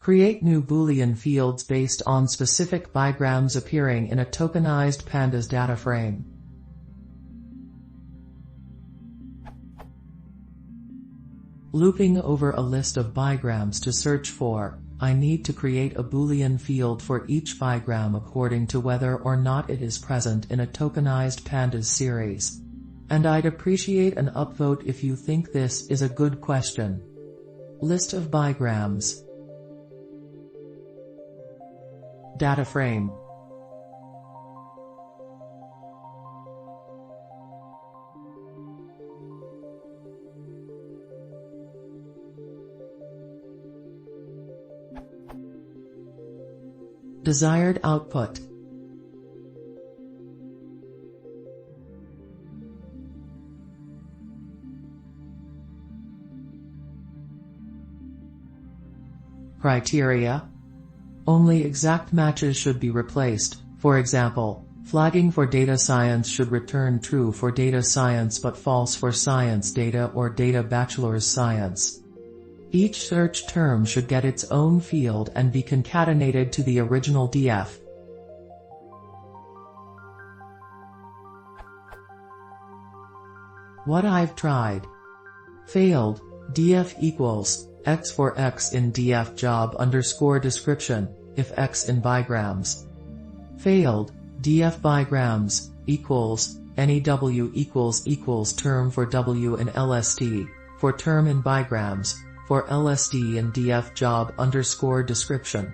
Create new boolean fields based on specific bigrams appearing in a tokenized pandas data frame. Looping over a list of bigrams to search for, I need to create a boolean field for each bigram according to whether or not it is present in a tokenized pandas series. And I'd appreciate an upvote if you think this is a good question. List of bigrams. Data frame. Desired output. Criteria. Only exact matches should be replaced. For example, flagging for data science should return true for data science but false for science data or data bachelor's science. Each search term should get its own field and be concatenated to the original df. What I've tried. Failed. df equals x for x in df job underscore description, if x in bigrams. Failed. df bigrams equals any w equals term for w in lst, for term in bigrams, for lsd in df job underscore description.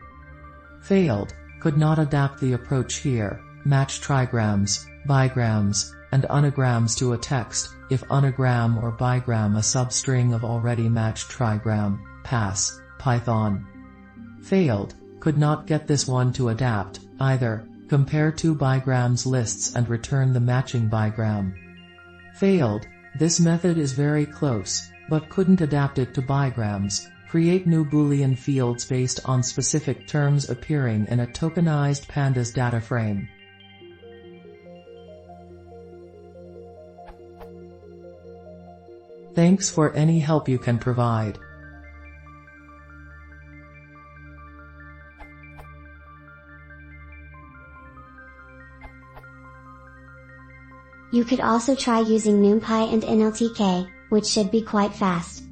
Failed. Could not adapt the approach here. Match trigrams, bigrams, and unigrams to a text, if unigram or bigram a substring of already matched trigram, pass, Python. Failed. Could not get this one to adapt, either. Compare two bigrams lists and return the matching bigram. Failed. This method is very close, but couldn't adapt it to bigrams. Create new boolean fields based on specific terms appearing in a tokenized pandas data frame. Thanks for any help you can provide. You could also try using NumPy and NLTK, which should be quite fast.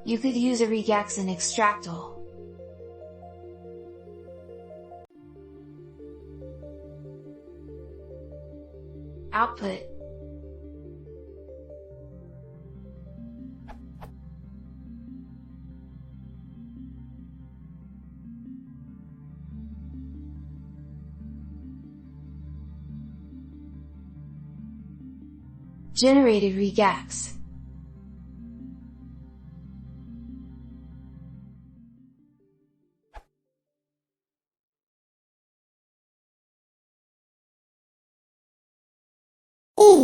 You could use a regex and extractl. Output. Generated regex.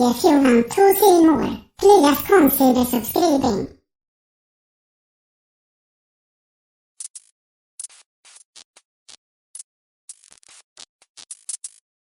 I 14 år, Plias konsidesubskriving.